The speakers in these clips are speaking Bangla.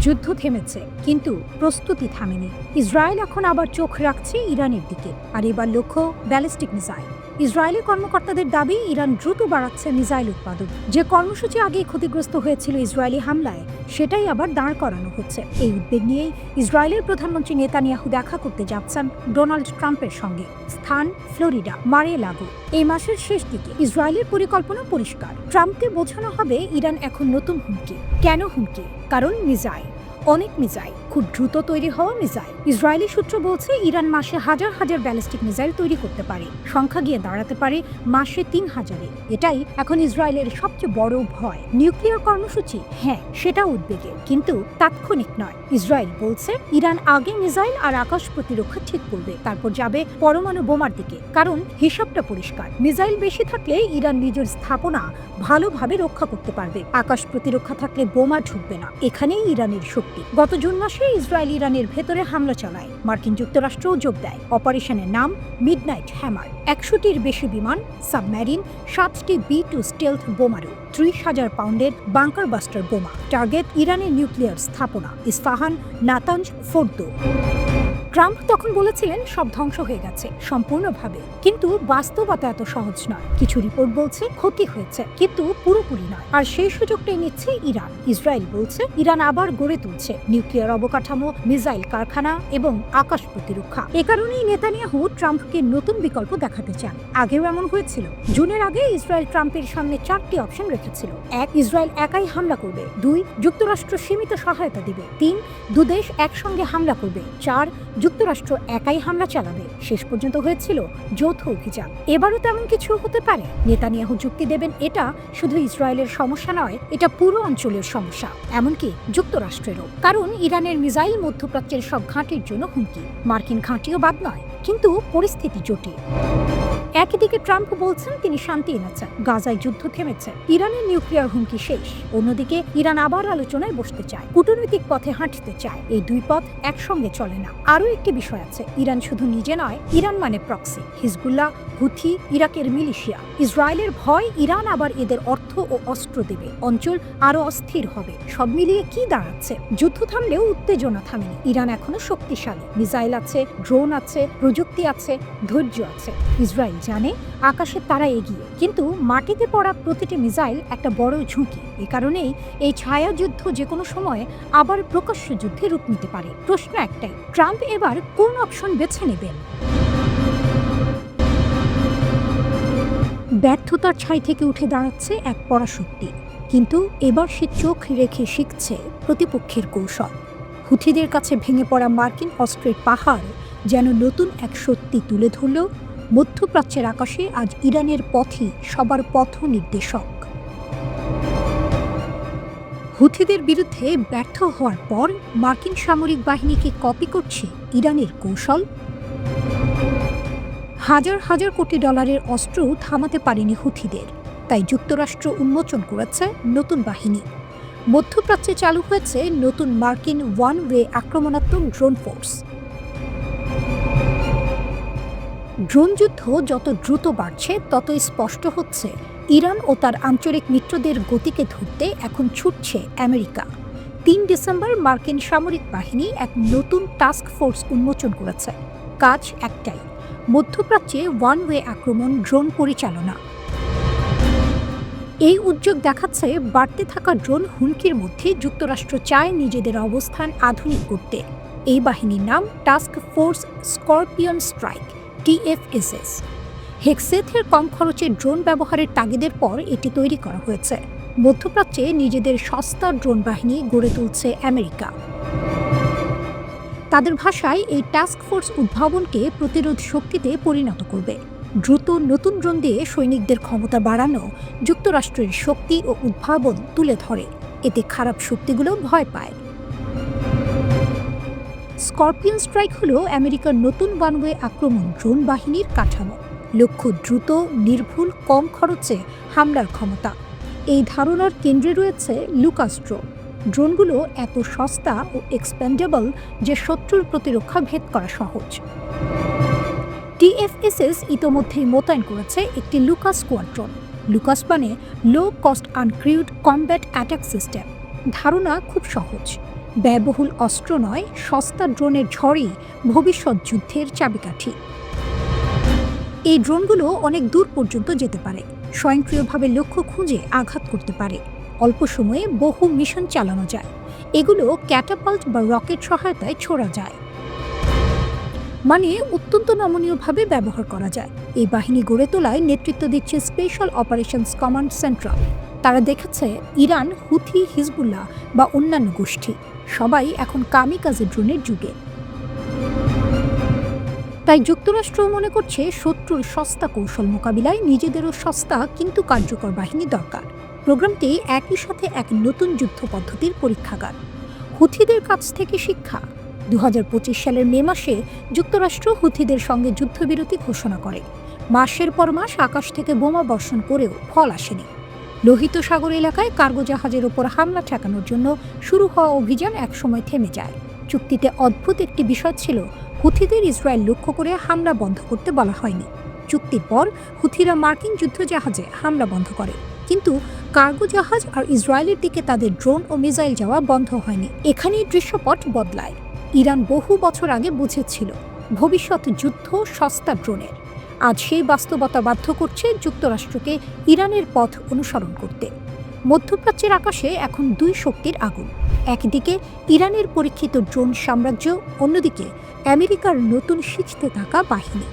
যুদ্ধ থেমেছে, কিন্তু প্রস্তুতি থামেনি। ইসরায়েল এখন আবার চোখ রাখছে ইরানের দিকে, আর এবার লক্ষ্য ব্যালিস্টিক মিসাইল। ইসরায়েলি কর্মকর্তাদের দাবি, ইরান দ্রুত বাড়াচ্ছে মিসাইল উৎপাদন। যে কর্মসূচি আগেই ক্ষতিগ্রস্ত হয়েছিল ইসরায়েলি হামলায়, সেটাই আবার দাঁড় করানো হচ্ছে। এই উদ্বেগ নিয়েই ইসরায়েলের প্রধানমন্ত্রী নেতানিয়াহু দেখা করতে যাচ্ছেন ডোনাল্ড ট্রাম্পের সঙ্গে। স্থান ফ্লোরিডা, মার-এ-লাগো। এই মাসের শেষ দিকে ইসরায়েলের পরিকল্পনা পরিষ্কার। ট্রাম্পকে বোঝানো হবে ইরান এখন নতুন হুমকি। কেন হুমকি? কারণ মিসাইল, অনেক মিসাইল, খুব দ্রুত তৈরি হওয়া মিসাইল। ইসরায়েলি সূত্র বলছে ইরান মাসে হাজার হাজার ব্যালিস্টিক মিসাইল তৈরি করতে পারে, সংখ্যা গিয়ে দাঁড়াতে পারে মাসে ৩,০০০-এ। এটাই এখন ইসরায়েলের সবচেয়ে বড় ভয়। নিউক্লিয়ার কর্মসূচি, হ্যাঁ, সেটা উদ্বেগের, কিন্তু তাৎক্ষণিক নয়। ইসরায়েল বলছে ইরান আগে মিসাইল আর আকাশ প্রতিরক্ষা ঠিক করবে, তারপর যাবে পরমাণু বোমার দিকে। কারণ হিসাবটা পরিষ্কার, মিসাইল বেশি থাকলে ইরান নিজের স্থাপনা ভালোভাবে রক্ষা করতে পারবে, আকাশ প্রতিরক্ষা থাকলে বোমা ঢুকবে না। এখানেই ইরানের শক্তি। গত জুন মাসে ইসরায়েল ইরানের ভেতরে হামলা চালায়। মার্কিন যুক্তরাষ্ট্রও যোগ দেয়। অপারেশনের নাম মিডনাইট হ্যামার। ১০০টির বেশি বিমান, সাবমেরিন, ৭টি B-2 স্টেলথ বোমারু, ৩০,০০০ পাউন্ডের বাংকার বাস্টার বোমা। টার্গেট ইরানের নিউক্লিয়ার স্থাপনা ইস্পাহান, নাতাঞ্জ, ফোর্দো। ট্রাম্প তখন বলেছিলেন সব ধ্বংস হয়ে গেছে সম্পূর্ণভাবে, কিন্তু বাস্তবতা এত সহজ নয়। কিছু রিপোর্ট বলছে ক্ষতি হয়েছে, কিন্তু পুরোপুরি নয়। আর সেই সুযোগটাই নিচ্ছে ইরান। ইসরায়েল বলছে ইরান আবার গড়ে তুলছে নিউক্লিয়ার অবকাঠামো, মিসাইল কারখানা এবং আকাশ প্রতিরক্ষা। এ কারণেই নেতানিয়াহু ট্রাম্পকে নতুন বিকল্প দেখাতে চান। আগেও এমন হয়েছিল। জুনের আগে ইসরায়েল ট্রাম্পের সামনে 4টি অপশন রেখেছিল। 1, ইসরায়েল একাই হামলা করবে। 2, যুক্তরাষ্ট্র সীমিত সহায়তা দিবে। 3, দুদেশ একসঙ্গে হামলা করবে। 4, যুক্তরাষ্ট্র একাই হামলা চালাবে। শেষ পর্যন্ত হয়েছিল যৌথ অভিযান। এবারও তেমন কিছু হতে পারে। নেতানিয়াহু যুক্তি দেবেন এটা শুধু ইসরায়েলের সমস্যা নয়, এটা পুরো অঞ্চলের সমস্যা, এমনকি যুক্তরাষ্ট্রেরও। কারণ ইরানের মিসাইল মধ্যপ্রাচ্যের সব ঘাঁটির জন্য হুমকি। মার্কিন ঘাঁটিও বাদ নয়, কিন্তু পরিস্থিতি জটিল। একদিকে ট্রাম্প বলছেন তিনি শান্তি এনেছেন, গাজায় যুদ্ধ থেমেছে, ইরানের নিউক্লিয়ার হুমকি শেষ। অন্যদিকে ইরান আবার আলোচনায় বসতে চায়, কূটনৈতিক পথে হাঁটতে চায়। এই দুই পথ একসঙ্গে চলে না। আরও একটি বিষয় আছে, ইরান শুধু নিজে নয়, ইরান মানে প্রক্সি, হিজবুল্লাহ, হুথি, ইরাকের মিলিশিয়া। ইসরায়েলের ভয় ইরান আবার এদের অর্থ ও অস্ত্র দেবে, অঞ্চল আরো অস্থির হবে। সব মিলিয়ে কি দাঁড়াচ্ছে? যুদ্ধ থামলেও উত্তেজনা থামেনি। ইরান এখনো শক্তিশালী, মিসাইল আছে, ড্রোন আছে, প্রযুক্তি আছে, ধৈর্য আছে। ইসরায়েল জানে আকাশে তারা এগিয়ে, কিন্তু মাটিতে পড়া প্রতিটি মিসাইল একটা বড় ঝুঁকি। এ কারণেই এই ছায়া যুদ্ধ যে কোনো সময় আবার প্রকাশ্য যুদ্ধে রূপ নিতে পারে। প্রশ্ন একটাই, ট্রাম্প এবার কোন অপশন বেছে নেবেন? ব্যর্থতার ছাই থেকে উঠে দাঁড়াচ্ছে এক পরাশক্তি, কিন্তু এবার সে চোখ রেখে শিখছে প্রতিপক্ষের কৌশল। হুথিদের কাছে ভেঙে পড়া মার্কিন অস্ত্রের পাহাড় যেন নতুন এক সত্যি তুলে ধরল, মধ্যপ্রাচ্যের আকাশে আজ ইরানের পথই সবার পথ নির্দেশক। হুথিদের বিরুদ্ধে ব্যর্থ হওয়ার পর মার্কিন সামরিক বাহিনীকে কপি করছে ইরানের কৌশল। হাজার হাজার কোটি ডলারের অস্ত্র থামাতে পারেনি হুথিদের, তাই যুক্তরাষ্ট্র উন্মোচন করেছে নতুন বাহিনী। মধ্যপ্রাচ্যে চালু হয়েছে নতুন মার্কিন ওয়ান ওয়ে আক্রমণাত্মক ড্রোন ফোর্স। ড্রোন যুদ্ধ যত দ্রুত বাড়ছে, ততই স্পষ্ট হচ্ছে ইরান ও তার আঞ্চলিক মিত্রদের গতিকে ধরতে এখন ছুটছে আমেরিকা। ৩ ডিসেম্বর মার্কিন সামরিক বাহিনী এক নতুন টাস্ক ফোর্স উন্মোচন করেছে। কাজ একটাই, মধ্যপ্রাচ্যে ওয়ান ওয়ে আক্রমণ, ড্রোন পরিচালনা। এই উদ্যোগ দেখাচ্ছে বাড়তে থাকা ড্রোন হুমকির মধ্যে যুক্তরাষ্ট্র চায় নিজেদের অবস্থান আধুনিক করতে। এই বাহিনীর নাম task force scorpion strike, TFSS। হেক্সেথের কম খরচে ড্রোন ব্যবহারের তাগিদের পর এটি তৈরি করা হয়েছে। মধ্যপ্রাচ্যে নিজেদের সস্তা ড্রোন বাহিনী গড়ে তুলছে আমেরিকা। তাদের ভাষায় এই টাস্ক ফোর্স উদ্ভাবনকে প্রতিরোধ শক্তিতে পরিণত করবে। দ্রুত নতুন ড্রোন দিয়ে সৈনিকদের ক্ষমতা বাড়ানো যুক্তরাষ্ট্রের শক্তি ও উদ্ভাবন তুলে ধরে, এতে খারাপ শক্তিগুলো ভয় পায়। স্করপিয়ন স্ট্রাইক হলো আমেরিকার নতুন ওয়ান ওয়ে আক্রমণ ড্রোন বাহিনীর কাঠামো। লক্ষ্য দ্রুত, নির্ভুল, কম খরচে হামলার ক্ষমতা। এই ধারণার কেন্দ্রে রয়েছে লুকাস্ট্রো। ড্রোনগুলো এত সস্তা ও এক্সপেন্ডেবল যে শত্রুর প্রতিরক্ষা ভেদ করা সহজ। TFSS ইতোমধ্যেই মোতায়েন করেছে একটি লুকাস স্কোয়াড্রন। লুকাস মানে low cost uncrewed combat attack system. ধারণা খুব সহজ, ব্যয়বহুল অস্ত্র নয়, সস্তা ড্রোনের ঝড়ই ভবিষ্যৎ যুদ্ধের চাবিকাঠি। এই ড্রোনগুলো অনেক দূর পর্যন্ত যেতে পারে, স্বয়ংক্রিয়ভাবে লক্ষ্য খুঁজে আঘাত করতে পারে, অল্প সময়ে বহু মিশন চালানো যায়। এগুলো ক্যাটাপাল্ট বা রকেট সহায়তায় ছোড়া যায়, মানে অত্যন্ত নমনীয়ভাবে ব্যবহার করা যায়। এই বাহিনী গড়ে তোলায় নেতৃত্ব দিচ্ছে স্পেশাল অপারেশনস কমান্ড সেন্ট্রাল। তারা দেখেছে ইরান, হুথি, হিজবুল্লাহ বা অন্যান্য গোষ্ঠী সবাই এখন কামিকাজে ড্রোনের যুগে। তাই যুক্তরাষ্ট্র মনে করছে শত্রুর সস্তা কৌশল মোকাবিলায় নিজেদেরও সস্তা কিন্তু কার্যকর বাহিনী দরকার। প্রোগ্রামটি একই সাথে এক নতুন যুদ্ধ পদ্ধতির পরীক্ষাগার। হুথিদের কাছ থেকে শিক্ষা। 2025 সালের মে মাসে যুক্তরাষ্ট্র হুথিদের সঙ্গে যুদ্ধবিরতি ঘোষণা করে। মাসের পর মাস আকাশ থেকে বোমা বর্ষণ করেও ফল আসেনি। লোহিত সাগর এলাকায় কার্গো জাহাজের ওপর হামলা ঠেকানোর জন্য শুরু হওয়া অভিযান একসময় থেমে যায়। চুক্তিতে অদ্ভুত একটি বিষয় ছিল, হুথিদের ইসরায়েল লক্ষ্য করে হামলা বন্ধ করতে বলা হয়নি। চুক্তির পর হুথিরা মার্কিন যুদ্ধজাহাজে হামলা বন্ধ করে, কিন্তু কার্গো জাহাজ আর ইসরায়েলের দিকে তাদের ড্রোন ও মিসাইল যাওয়া বন্ধ হয়নি। এখানেই দৃশ্যপট বদলায়। ইরান বহু বছর আগে বুঝেছিল ভবিষ্যৎ যুদ্ধ সস্তা ড্রোনের। আজ সেই বাস্তবতা বাধ্য করছে যুক্তরাষ্ট্রকে ইরানের পথ অনুসরণ করতে। মধ্যপ্রাচ্যের আকাশে এখন দুই শক্তির আগুন। একদিকে ইরানের পরীক্ষিত ড্রোন সাম্রাজ্য, অন্যদিকে আমেরিকার নতুন শিখতে থাকা বাহিনী।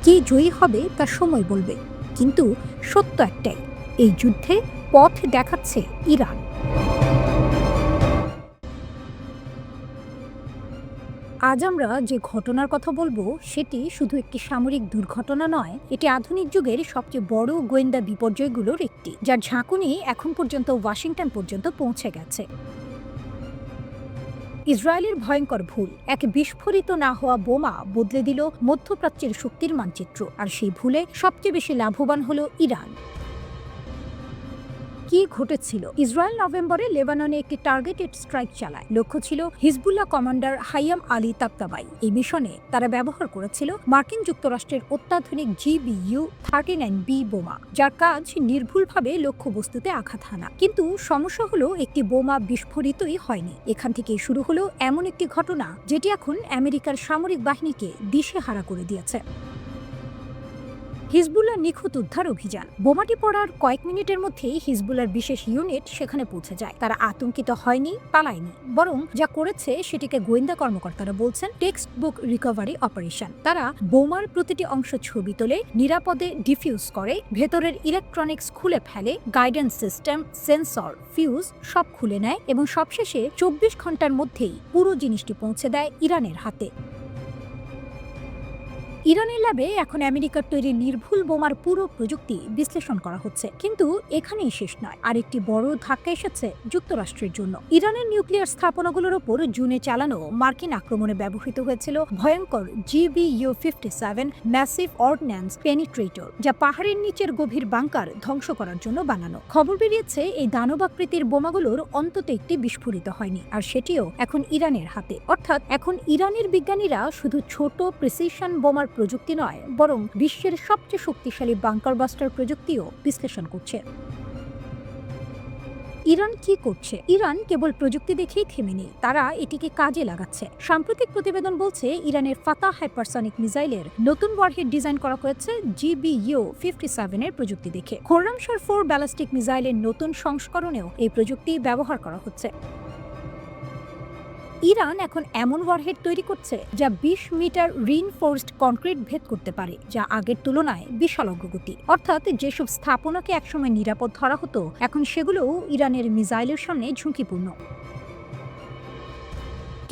কে জয়ী হবে তা সময় বলবে, কিন্তু সত্য একটাই, এই যুদ্ধে পথ দেখাচ্ছে ইরান। আজ আমরা যে ঘটনার কথা বলবো সেটি শুধু একটি সামরিক দুর্ঘটনা নয়, এটি আধুনিক যুগের সবচেয়ে বড় গোয়েন্দা বিপর্যয়গুলোর একটি, যার ঝাঁকুনি এখন পর্যন্ত ওয়াশিংটন পর্যন্ত পৌঁছে গেছে। ইসরায়েলের ভয়ঙ্কর ভুল, এক বিস্ফোরিত না হওয়া বোমা বদলে দিল মধ্যপ্রাচ্যের শক্তির মানচিত্র, আর সেই ভুলে সবচেয়ে বেশি লাভবান হলো ইরান। কি ঘটেছিল? ইসরায়েল নভেম্বরে লেবাননে একটি টার্গেটেড স্ট্রাইক চালায়। লক্ষ্য ছিল হিজবুল্লাহ কমান্ডার হাইয়াম আলী তাবতাবাই। এই মিশনে তারা ব্যবহার করেছিল মার্কিন যুক্তরাষ্ট্রের অত্যাধুনিক GBU-39B বোমা, যার কাজ নির্ভুলভাবে লক্ষ্যবস্তুতে আঘাত হানা। কিন্তু সমস্যা হলো, একটি বোমা বিস্ফোরিতই হয়নি। এখান থেকেই শুরু হলো এমন একটি ঘটনা যেটি এখন আমেরিকার সামরিক বাহিনীকে দিশেহারা করে দিয়েছে। হিজবুল্লাহ নিখুঁত উদ্ধার অভিযান। বোমাটি পড়ার কয়েক মিনিটের মধ্যেই হিজবুল্লাহর বিশেষ ইউনিট সেখানে পৌঁছে যায়। তারা আতঙ্কিত হয়নি, পালায়নি, বরং যা করেছে সেটিকে গোয়েন্দা কর্মকর্তারা বলছেন টেক্সট বুক রিকভারি অপারেশন। তারা বোমার প্রতিটি অংশ ছবি তোলে, নিরাপদে ডিফিউজ করে, ভেতরের ইলেকট্রনিক্স খুলে ফেলে, গাইডেন্স সিস্টেম, সেন্সর, ফিউজ সব খুলে নেয় এবং সবশেষে 24 ঘন্টার মধ্যেই পুরো জিনিসটি পৌঁছে দেয় ইরানের হাতে। ইরানের ল্যাবে এখন আমেরিকার তৈরি নির্ভুল বোমার পুরো প্রযুক্তি বিশ্লেষণ করা হচ্ছে। কিন্তু এখানেই শেষ নয়, আরেকটি বড় ধাক্কা এসেছে যুক্তরাষ্ট্রের জন্য। ইরানের নিউক্লিয়ার স্থাপনাগুলোর ওপর জুনে চালানো মার্কিন আক্রমণে ব্যবহৃত হয়েছিল ভয়ঙ্কর GBU-57 ম্যাসিভ অর্ডিন্যান্স পেনিট্রেটর, যা পাহাড়ের নিচের গভীর বাংকার ধ্বংস করার জন্য বানানো। খবর বেরিয়েছে এই দানবাকৃতির বোমাগুলোর অন্তত একটি বিস্ফোরিত হয়নি, আর সেটিও এখন ইরানের হাতে। অর্থাৎ এখন ইরানের বিজ্ঞানীরা শুধু ছোট প্রিসিশন বোমার প্রযুক্তি নয়, বরং বিশ্বের সবচেয়ে শক্তিশালী বাংকার বাস্টার প্রযুক্তিও বিশ্লেষণ করছে। ইরান কি করছে? ইরান কেবল প্রযুক্তি দেখেই থেমে নেই, তারা এটিকে কাজে লাগাচ্ছে। সাম্প্রতিক প্রতিবেদন বলছে ইরানের ফাতাহ হাইপারসনিক মিসাইলের নতুন ওয়ারহেড ডিজাইন করা হয়েছে GBU-57 এর প্রযুক্তি দেখে। খোররামশার 4 ব্যালিস্টিক মিসাইলের নতুন সংস্করণেও এই প্রযুক্তি ব্যবহার করা হচ্ছে। ইরান এখন এমন ওয়ারহেড তৈরি করছে যা 20 মিটার রিইনফোর্সড কনক্রিট ভেদ করতে পারে, যা আগের তুলনায় বিশাল অগ্রগতি। অর্থাৎ যেসব স্থাপনাকে একসময় নিরাপদ ধরা হতো, এখন সেগুলোও ইরানের মিসাইলের সামনে ঝুঁকিপূর্ণ।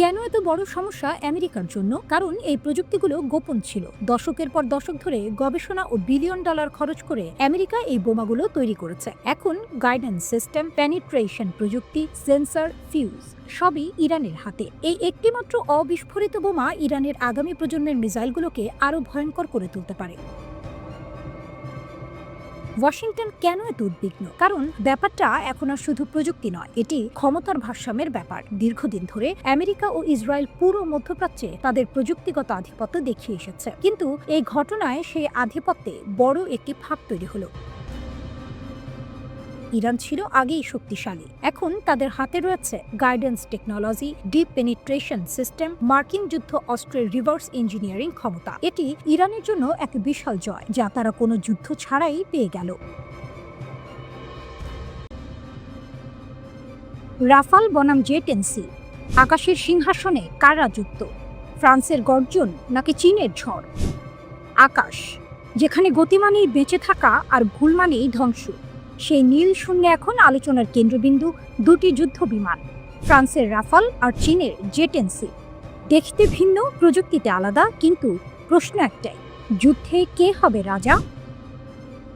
কেন এত বড় সমস্যা আমেরিকার জন্য? কারণ এই প্রযুক্তিগুলো গোপন ছিল। দশকের পর দশক ধরে গবেষণা ও বিলিয়ন ডলার খরচ করে আমেরিকা এই বোমাগুলো তৈরি করেছে। এখন গাইডেন্স সিস্টেম, পেনিট্রেশন প্রযুক্তি, সেন্সর, ফিউজ সবই ইরানের হাতে। এই একটিমাত্র অবিস্ফোরিত বোমা ইরানের আগামী প্রজন্মের মিসাইলগুলোকে আরও ভয়ঙ্কর করে তুলতে পারে। ওয়াশিংটন কেন এত উদ্বিগ্ন? কারণ ব্যাপারটা এখন আর শুধু প্রযুক্তি নয়, এটি ক্ষমতার ভারসাম্যের ব্যাপার। দীর্ঘদিন ধরে আমেরিকা ও ইসরায়েল পুরো মধ্যপ্রাচ্যে তাদের প্রযুক্তিগত আধিপত্য দেখিয়ে এসেছে, কিন্তু এই ঘটনায় সেই আধিপত্যে বড় একটি ফাঁক তৈরি হলো। ইরান ছিল আগেই শক্তিশালী, এখন তাদের হাতে রয়েছে guidance technology, deep penetration system, মার্কিন যুদ্ধ অস্ত্রের রিভার্স ইঞ্জিনিয়ারিং ক্ষমতা। এটি ইরানের জন্য এক বিশাল জয়, যা তারা কোনো যুদ্ধ ছাড়াই পেয়ে গেল। রাফাল বনাম জে-10সি, আকাশের সিংহাসনে কার রাজত্ব? ফ্রান্সের গর্জন নাকি চীনের ঝড়? আকাশ, যেখানে গতি মানেই বেঁচে থাকা আর ভুল মানেই ধ্বংস, সেই নীল শূন্যে এখন আলোচনার কেন্দ্রবিন্দু দুটি যুদ্ধ বিমান, ফ্রান্সের রাফাল আর চীনের জে-10সি। দেখতে ভিন্ন, প্রযুক্তিতে আলাদা, কিন্তু প্রশ্ন একটাই, যুদ্ধে কে হবে রাজা?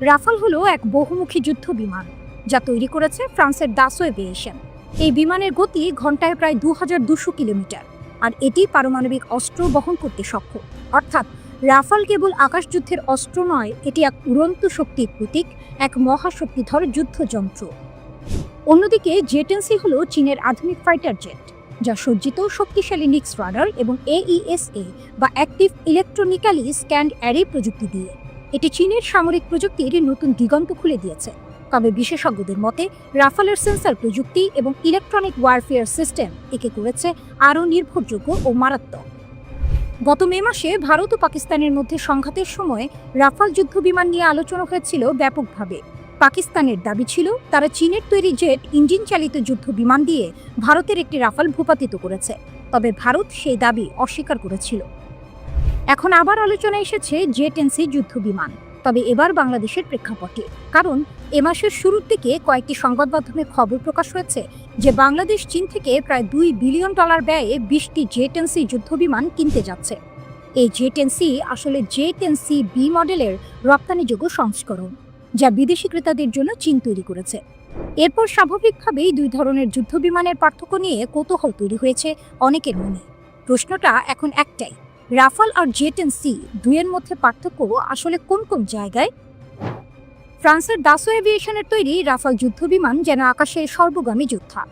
রাফাল হলো এক বহুমুখী যুদ্ধ বিমান, যা তৈরি করেছে ফ্রান্সের দাসো এভিয়েশন। এই বিমানের গতি ঘন্টায় প্রায় 2200 কিলোমিটার, আর এটি পারমাণবিক অস্ত্র বহন করতে সক্ষম। অর্থাৎ রাফাল কেবল আকাশযুদ্ধের অস্ত্র নয়, এটি এক উড়ন্ত শক্তির প্রতীক, এক মহাশক্তিধর যুদ্ধযন্ত্র। অন্যদিকে জে-10সি হলো চীনের আধুনিক ফাইটার জেট, যা সজ্জিত শক্তিশালী নিক্স রাডার এবং AESA বা অ্যাক্টিভ ইলেকট্রনিক্যালি স্ক্যান্ড অ্যারে প্রযুক্তি দিয়ে। এটি চীনের সামরিক প্রযুক্তির নতুন দিগন্ত খুলে দিয়েছে। তবে বিশেষজ্ঞদের মতে রাফালের সেন্সর প্রযুক্তি এবং ইলেকট্রনিক ওয়ারফেয়ার সিস্টেম একে করেছে আরও নির্ভরযোগ্য ও মারাত্মক। গত মে মাসে ভারত ও পাকিস্তানের মধ্যে সংঘাতের সময় রাফাল যুদ্ধ বিমান নিয়ে আলোচনা হয়েছিল ব্যাপকভাবে। পাকিস্তানের দাবি ছিল তারা চীনের তৈরি জেট ইঞ্জিন চালিত যুদ্ধ বিমান দিয়ে ভারতের একটি রাফাল ভূপাতিত করেছে, তবে ভারত সেই দাবি অস্বীকার করেছিল। এখন আবার আলোচনা এসেছে জে-10সি যুদ্ধ বিমান, তবে এবার বাংলাদেশের প্রেক্ষাপটে। কারণ এ মাসের শুরুর দিকে কয়েকটি সংবাদ মাধ্যমে খবর প্রকাশ হয়েছে যে বাংলাদেশ চীন থেকে প্রায় $2 বিলিয়ন ব্যয়ে 20টি জে-10সি যুদ্ধ বিমান কিনতে যাচ্ছে। এই জে-10সি আসলে জে-10সি বি মডেলের রপ্তানিযোগ্য সংস্করণ, যা বিদেশি ক্রেতাদের জন্য চীন তৈরি করেছে। এরপর স্বাভাবিকভাবেই দুই ধরনের যুদ্ধ বিমানের পার্থক্য নিয়ে কৌতূহল তৈরি হয়েছে অনেকের মনে। প্রশ্নটা এখন একটাই, রাফাল আর জে-10সি দুইয়ের মধ্যে পার্থক্য আসলে কোন কোন জায়গায়? ফ্রান্সের দাসো এভিয়েশনের তৈরি রাফাল যুদ্ধ বিমান যেন আকাশের সর্বগামী যোদ্ধা।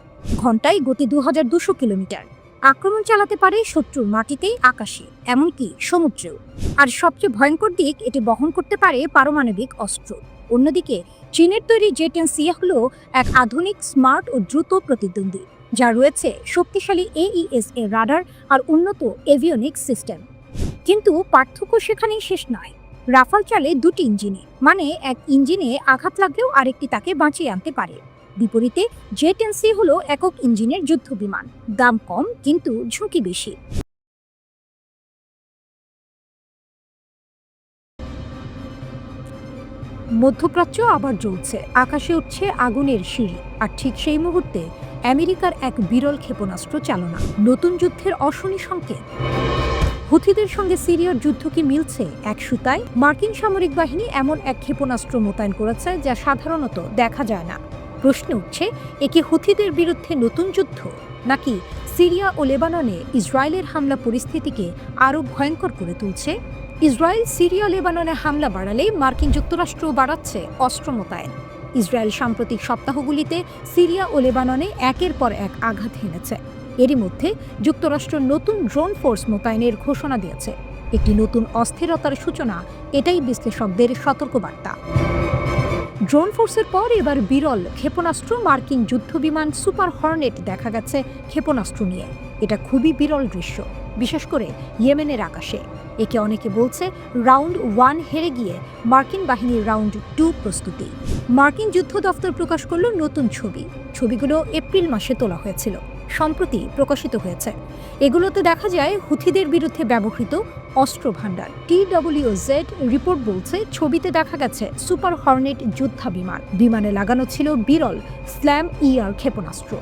ঘন্টায় গতি 2200 কিলোমিটার, আক্রমণ চালাতে পারে শত্রুর মাটিতেই, আকাশে, এমনকি সমুদ্রেও। আর সবচেয়ে ভয়ঙ্কর দিক, এটি বহন করতে পারে পারমাণবিক অস্ত্র। অন্যদিকে চীনের তৈরি জে-10সি হলো এক আধুনিক, স্মার্ট ও দ্রুত প্রতিদ্বন্দ্বী, যা রয়েছে শক্তিশালী AESA রাডার আর উন্নত এভিওনিক্স সিস্টেম। কিন্তু পার্থক্য সেখানেই শেষ নয়। রাফাল চলে দুটি ইঞ্জিনে, মানে এক ইঞ্জিনে আঘাত লাগলেও আরেকটি তাকে বাঁচিয়ে আনতে পারে। বিপরীতে জে-10সি হলো একক ইঞ্জিনের যুদ্ধ বিমান, দাম কম কিন্তু ঝুঁকি বেশি। মধ্যপ্রাচ্য আবার জ্বলছে, আকাশে উঠছে আগুনের সিঁড়ি, আর ঠিক সেই মুহূর্তে আমেরিকার এক বিরল ক্ষেপণাস্ত্র চালনা, নতুন যুদ্ধের অশনি সংকেত। হুথিদের সঙ্গে সিরিয়ার যুদ্ধ কি মিলছে এক সুতায়? মার্কিন সামরিক বাহিনী এমন এক ক্ষেপণাস্ত্র মোতায়েন করেছে যা সাধারণত দেখা যায় না। প্রশ্ন উঠছে, একে হুথিদের বিরুদ্ধে নতুন যুদ্ধ, নাকি সিরিয়া ও লেবাননে ইসরায়েলের হামলা পরিস্থিতিকে আরও ভয়ঙ্কর করে তুলছে? ইসরায়েল সিরিয়া লেবাননে হামলা বাড়ালে মার্কিন যুক্তরাষ্ট্র বাড়াচ্ছে অস্ত্র মোতায়েন। ইসরায়েল সাম্প্রতিক সপ্তাহগুলিতে সিরিয়া ও লেবাননে একের পর এক আঘাত হেনেছে। এরই মধ্যে যুক্তরাষ্ট্র নতুন ড্রোন ফোর্স মোতায়েনের ঘোষণা দিয়েছে। একটি নতুন অস্থিরতার সূচনা, এটাই বিশ্লেষকদের সতর্কবার্তা। ড্রোন ফোর্সের পর এবার বিরল ক্ষেপণাস্ত্র, মার্কিন যুদ্ধবিমান সুপার হর্নেট দেখা গেছে ক্ষেপণাস্ত্র নিয়ে। এটা খুবই বিরল দৃশ্য, বিশেষ করে ইয়েমেনের আকাশে। একে অনেকে বলছে রাউন্ড 1 হেরে গিয়ে মার্কিন বাহিনীর রাউন্ড 2 প্রস্তুতি। মার্কিন যুদ্ধ দফতর প্রকাশ করল নতুন ছবিগুলো এপ্রিল মাসে তোলা হয়েছিল, সম্প্রতি প্রকাশিত হয়েছে। এগুলোতে দেখা যায় হুথিদের বিরুদ্ধে ব্যবহৃত অস্ত্র ভাণ্ডার। TWZ রিপোর্ট বলছে ছবিতে দেখা গেছে সুপার হর্নেট যুদ্ধা বিমান, বিমানে লাগানো ছিল বিরল স্ল্যাম ER ক্ষেপণাস্ত্র।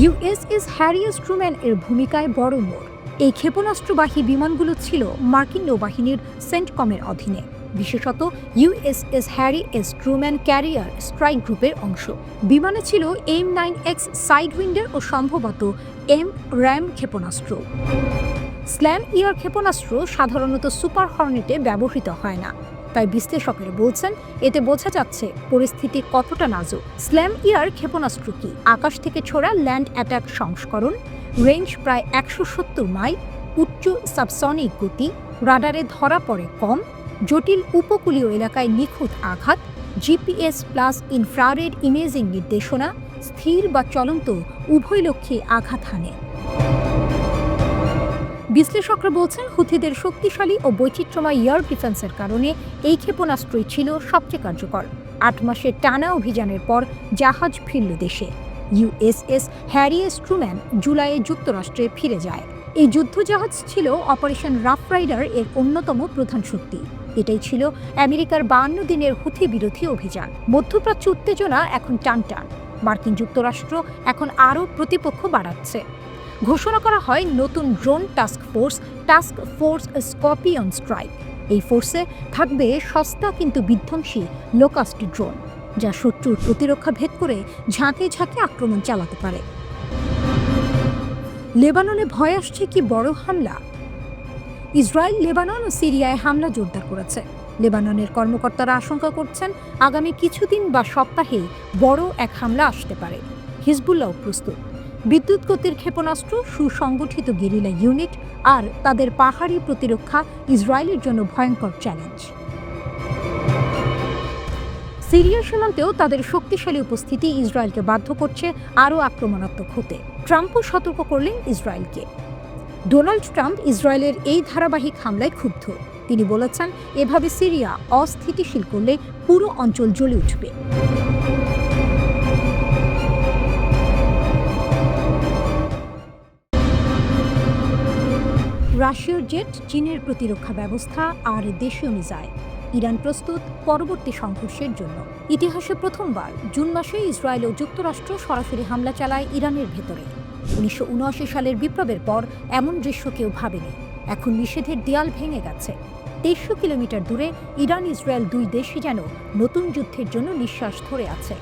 USS হ্যারি এস ট্রুম্যান এর ভূমিকায় বড় মোড়। এই ক্ষেপণাস্ত্রবাহী বিমানগুলো ছিল মার্কিন নৌবাহিনীর সেন্টকমের অধীনে, বিশেষত USS Harry S Truman career strike গ্রুপের অংশ। বিমানে ছিল M9X সাইডউইন্ডার ও সম্ভবত M-RAM ক্ষেপণাস্ত্র। স্ল্যাম ER ক্ষেপণাস্ত্র সাধারণত সুপার হর্নেটে ব্যবহৃত হয় না, তাই বিশ্লেষকেরা বলছেন এতে বোঝা যাচ্ছে পরিস্থিতি কতটা নাজুক। স্ল্যাম ER ক্ষেপণাস্ত্র কি? আকাশ থেকে ছোড়া ল্যান্ড অ্যাটাক সংস্করণ, রেঞ্জ প্রায় 170 মাইল, উচ্চ সাবসনিক গতি, রাডারে ধরা পড়ে কম, জটিল উপকূলীয় এলাকায় নিখুঁত আঘাত, জিপিএস প্লাস ইনফ্রারেড ইমেজিং নির্দেশনা স্থির বা চলন্ত উভয় লক্ষ্যে আঘাত হানে। বিশ্লেষকরা বলছেন, হুথিদের শক্তিশালী ও বৈচিত্র্যময় এয়ার ডিফেন্সের কারণে এই ক্ষেপণাস্ত্রই ছিল সবচেয়ে কার্যকর। ৮ মাসের টানা অভিযানের পর জাহাজ ফিরল দেশে। ইউএসএস হ্যারি এস ট্রুম্যান জুলাইয়ে যুক্তরাষ্ট্রে ফিরে যায়। এই যুদ্ধজাহাজ ছিল অপারেশন রাফ রাইডার এর অন্যতম প্রধান শক্তি। এটাই ছিল আমেরিকার ৫২ দিনের হুথি বিরোধী অভিযান। মধ্যপ্রাচ্য উত্তেজনা এখন টানটান। মার্কিন যুক্তরাষ্ট্র এখন আরও প্রতিপক্ষ বাড়াচ্ছে। ঘোষণা করা হয় নতুন drone task force scorpion strike. এই ফোর্সে থাকবে সস্তা কিন্তু বিধ্বংসী লোকাস্ট ড্রোন, যা শত্রুর প্রতিরক্ষা ভেদ করে ঝাঁকে ঝাঁকে আক্রমণ চালাতে পারে। লেবাননে ভয় আসছে কি বড় হামলা? ইসরায়েল লেবানন ও সিরিয়ায় হামলা জোরদার করেছে। লেবাননের কর্মকর্তারা আশঙ্কা করছেন আগামী কিছুদিন বা সপ্তাহেই বড় এক হামলা আসতে পারে। হিজবুল্লাহ প্রস্তুত। বিদ্যুৎ গতির ক্ষেপণাস্ত্র, সুসংগঠিত গেরিলা ইউনিট আর তাদের পাহাড়ি প্রতিরক্ষা ইসরায়েলের জন্য ভয়ঙ্কর চ্যালেঞ্জ। সিরিয়া সীমান্তেও তাদের শক্তিশালী উপস্থিতি ইসরায়েলকে বাধ্য করছে আরও আক্রমণাত্মক হতে। ট্রাম্পও সতর্ক করলেন ইসরায়েলকে। ডোনাল্ড ট্রাম্প ইসরায়েলের এই ধারাবাহিক হামলায় ক্ষুব্ধ। তিনি বলেছেন, এভাবে সিরিয়া অস্থিতিশীল করলে পুরো অঞ্চল জ্বলে উঠবে। রাশিয়ার জেট, চীনের প্রতিরক্ষা ব্যবস্থা আর দেশীয় মিসাইল। ইরান প্রস্তুত পরবর্তী সংঘর্ষের জন্য। ইতিহাসে প্রথমবার জুন মাসে ইসরায়েল ও যুক্তরাষ্ট্র সরাসরি হামলা চালায় ইরানের ভেতরে। ১৯৭৯ সালের বিপ্লবের পর এমন দৃশ্য কেউ ভাবেনি। এখন নিষেধের দেয়াল ভেঙে গেছে। ১৩০ কিলোমিটার দূরে ইরান ইসরায়েল দুই দেশই যেন নতুন যুদ্ধের জন্য নিঃশ্বাস ধরে আছে।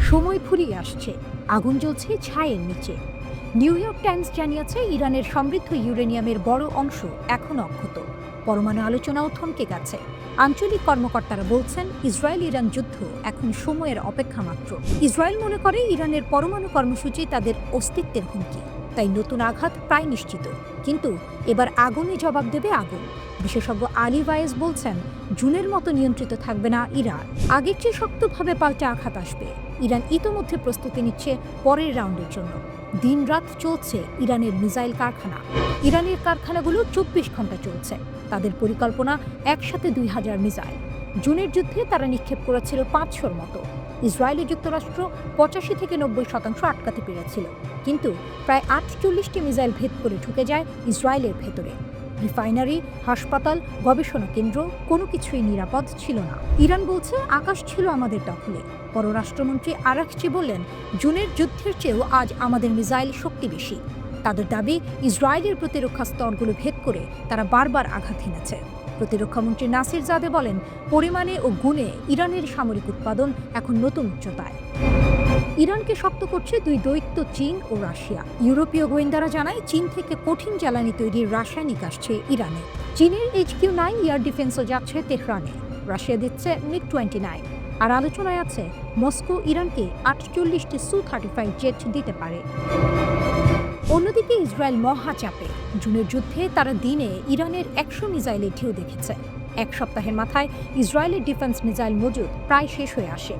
সময় ফুরিয়ে আসছে, আগুন জ্বলছে ছায়ের নিচে। নিউ ইয়র্ক টাইমস জানিয়েছে, ইরানের সমৃদ্ধ ইউরেনিয়ামের বড় অংশ এখন অক্ষত। পরমাণু আলোচনাও থমকে গেছে। আঞ্চলিক কর্মকর্তারা বলছেন, ইসরায়েল ইরান যুদ্ধ এখন সময়ের অপেক্ষা মাত্র। ইসরায়েল মনে করে ইরানের পরমাণু কর্মসূচি তাদের অস্তিত্বের হুমকি, তাই নতুন আঘাত প্রায় নিশ্চিত। কিন্তু এবার আগুনে জবাব দেবে আগুন। বিশেষজ্ঞ আলী ওয়াইজ বলছেন, জুনের মতো নিয়ন্ত্রিত থাকবে না ইরান। আগের চেয়ে শক্তভাবে পাল্টা আঘাত আসবে। ইরান ইতোমধ্যে প্রস্তুতি নিচ্ছে পরের রাউন্ডের জন্য। দিনরাত চলছে ইরানের মিসাইল কারখানা। ইরানের কারখানাগুলো ২৪ ঘন্টা চলছে। তাদের পরিকল্পনা, একসাথে ২,০০০ মিসাইল। জুনের যুদ্ধে তারা নিক্ষেপ করেছিল ৫০০র মতো। ইসরায়েলি যুক্তরাষ্ট্র ৮৫ থেকে ৯০% আটকাতে পেরেছিল, কিন্তু প্রায় ৪৮টি মিসাইল ভেদ করে ঢুকে যায় ইসরায়েলের ভেতরে। রিফাইনারি, হাসপাতাল, গবেষণা কেন্দ্র কোনো কিছুই নিরাপদ ছিল না। ইরান বলছে, আকাশ ছিল আমাদের দখলে। পররাষ্ট্রমন্ত্রী আরাকচি বললেন, জুনের যুদ্ধের চেয়েও আজ আমাদের মিসাইল শক্তি বেশি। তাদের দাবি, ইসরায়েলের প্রতিরক্ষা স্তরগুলো ভেদ করে তারা বারবার আঘাত হেনেছে। প্রতিরক্ষামন্ত্রী নাসির জাদে বলেন, পরিমাণে ও গুণে ইরানের সামরিক উৎপাদন এখন নতুন উচ্চতায়। ইরানকে শক্ত করছে দুই দৈত্য চীন ও রাশিয়া। ইউরোপীয় গোয়েন্দারা জানায়, চীন থেকে কঠিন জ্বালানি তৈরির রাসায়নিক আসছে ইরানে। চীনের HQ-9 এয়ার ডিফেন্সও যাচ্ছে তেহরানে। রাশিয়া দিচ্ছে MiG-29। আর আলোচনায় আছে, মস্কো ইরানকে ৪৮টি Su-35 জেট দিতে পারে। অন্যদিকে ইসরায়েল মহাচাপে। জুনের যুদ্ধে তারা দিনে ইরানের ১০০ মিসাইলের ঢেউ দেখেছে। এক সপ্তাহের মাথায় ইসরায়েলের ডিফেন্স মিসাইল মজুদ প্রায় শেষ হয়ে আসে।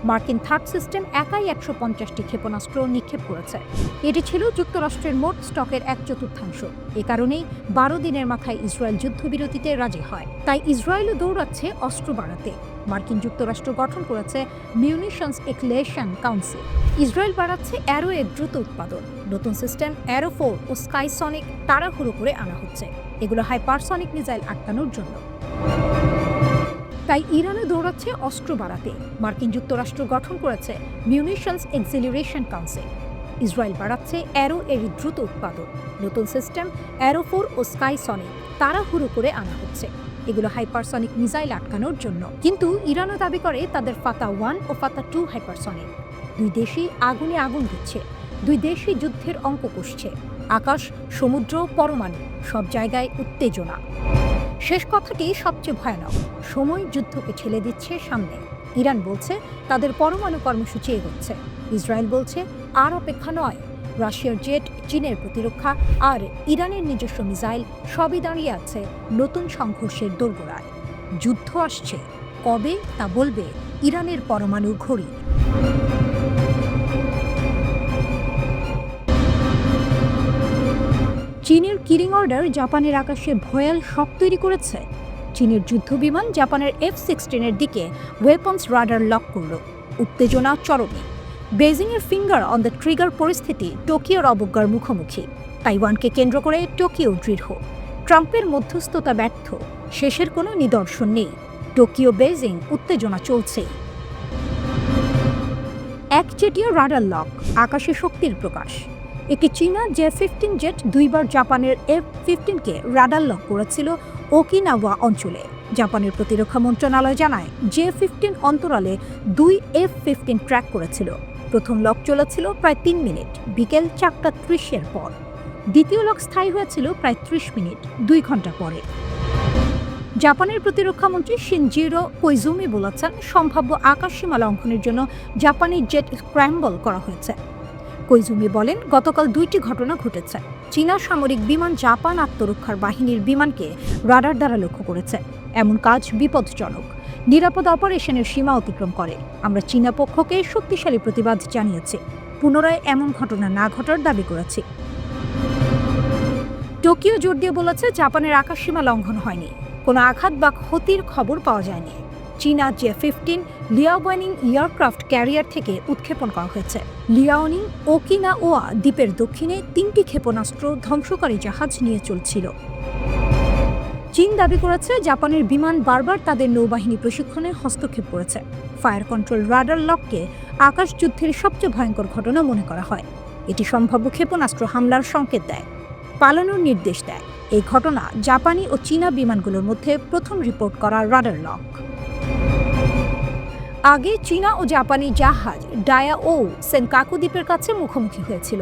মার্কিন থার্ড সিস্টেম একাই ১৫০টি ক্ষেপণাস্ত্র নিক্ষেপ করেছে। এটি ছিল যুক্তরাষ্ট্রের মোট স্টকের ১/৪। এ কারণেই ১২ দিনের মাথায় ইসরায়েল যুদ্ধবিরতিতে রাজি হয়। তাই ইসরায়েলও দৌড়াচ্ছে অস্ত্র বাড়াতে। মার্কিন যুক্তরাষ্ট্র গঠন করেছে মিউনিশনস এক্সলেশন কাউন্সিল। ইসরায়েল বাড়াচ্ছে অ্যারো-এর দ্রুত উৎপাদন। নতুন সিস্টেম অ্যারো-4 ও স্কাইসনিক তাড়াহুড়ো করে আনা হচ্ছে। এগুলো হাইপারসনিক মিসাইল আটকানোর জন্য। তাই ইরানে দৌড়াচ্ছে অস্ত্র বাড়াতে। মার্কিন যুক্তরাষ্ট্র গঠন করেছে মিউনিশনস এক্সিলারেশন কাউন্সিল। ইসরায়েল বাড়াচ্ছে অ্যারো-এর দ্রুত উৎপাদন। নতুন সিস্টেম অ্যারো-4 ও স্কাইসনিক তাড়াহুড়ো করে আনা হচ্ছে। এগুলো হাইপারসনিক মিসাইল আটকানোর জন্য। কিন্তু ইরানও দাবি করে তাদের ফাতা-1 ও ফাতা-2 হাইপারসনিক। দুই দেশই আগুনে আগুন দিচ্ছে। দুই দেশই যুদ্ধের অঙ্ক কষছে। আকাশ, সমুদ্র, পরমাণু, সব জায়গায় উত্তেজনা। শেষ কথাটি সবচেয়ে ভয়ানক। সময় যুদ্ধকে ঠেলে দিচ্ছে সামনে। ইরান বলছে তাদের পরমাণু কর্মসূচি এগোচ্ছে। ইসরায়েল বলছে আর অপেক্ষা নয়। রাশিয়ার জেট, চীনের প্রতিরক্ষা আর ইরানের নিজস্ব মিসাইল সবই দাঁড়িয়ে আছে নতুন সংঘর্ষের দোরগোড়ায়। যুদ্ধ আসছে, কবে তা বলবে ইরানের পরমাণু ঘড়ি। চীনের কিলিং অর্ডার জাপানের আকাশে ভয়াল শক তৈরি করেছে। চীনের যুদ্ধবিমান জাপানের F-16 দিকে ওয়েপন্স রাডার লক করল। উত্তেজনা চরমে। বেজিংয়ের ফিঙ্গার অন দ্য ট্রিগার পরিস্থিতি টোকিওর অবজ্ঞার মুখোমুখি। তাইওয়ানকে কেন্দ্র করে টোকিও দৃঢ়। ট্রাম্পের মধ্যস্থতা ব্যর্থ। শেষের কোনো নিদর্শন নেই। টোকিও বেজিং উত্তেজনা চলছেই। একচেটিয়া রাডার লক, আকাশে শক্তির প্রকাশ। একটি চীনা J-15 জেট দুইবার জাপানের F-15কে রাডার লক করেছিল ওকিনাওয়া অঞ্চলে। জাপানের প্রতিরক্ষা মন্ত্রণালয় জানায় J-15 অন্তরালে 2 F-15 ট্র্যাক করেছিল। প্রথম লক চলেছিল প্রায় 3 মিনিট, বিকেল 4:30 পর। দ্বিতীয় লক স্থায়ী হয়েছিল প্রায় 30 মিনিট, 2 ঘন্টা পরে। জাপানের প্রতিরক্ষামন্ত্রী শিনজিরো কোইজুমি বলেছেন, সম্ভাব্য আকাশসীমা লঙ্ঘনের জন্য জাপানি জেট স্ক্র্যাম্বল করা হয়েছে। কোইজুমি বলেন, গতকাল 2টি ঘটনা ঘটেছে। চীনা সামরিক বিমান জাপান আত্মরক্ষার বাহিনীর বিমানকে রাডার দ্বারা লক্ষ্য করেছে। এমন কাজ বিপজ্জনক, নিরাপদ অপারেশনের সীমা অতিক্রম করে। আমরা চীনা পক্ষকে শক্তিশালী প্রতিবাদ জানিয়েছি, পুনরায় এমন ঘটনা না ঘটার দাবি করেছি। টোকিও জোর দিয়ে বলেছে, জাপানের আকাশসীমা লঙ্ঘন হয়নি, কোনো আঘাত বা ক্ষতির খবর পাওয়া যায়নি। চীনা J-15 লিয়াওনিং এয়ারক্রাফট ক্যারিয়ার থেকে উৎক্ষেপণ করা হয়েছে। লিয়াওনিং ওকিনাওয়া দ্বীপের দক্ষিণে 3টি ক্ষেপণাস্ত্র ধ্বংসকারী জাহাজ নিয়ে চলছিল। চীন দাবি করেছে, জাপানের বিমান বারবার তাদের নৌবাহিনী প্রশিক্ষণে হস্তক্ষেপ করেছে। ফায়ার কন্ট্রোল রাডার লককে আকাশ যুদ্ধের সবচেয়ে ভয়ঙ্কর ঘটনা মনে করা হয়। এটি সম্ভাব্য ক্ষেপণাস্ত্র হামলার সংকেত দেয়, পালানোর নির্দেশ দেয়। এই ঘটনা জাপানি ও চীনা বিমানগুলোর মধ্যে প্রথম রিপোর্ট করা রাডার লক। আগে চীনা ও জাপানি জাহাজ ডায়াও সেনকাকু দ্বীপের কাছে মুখোমুখি হয়েছিল।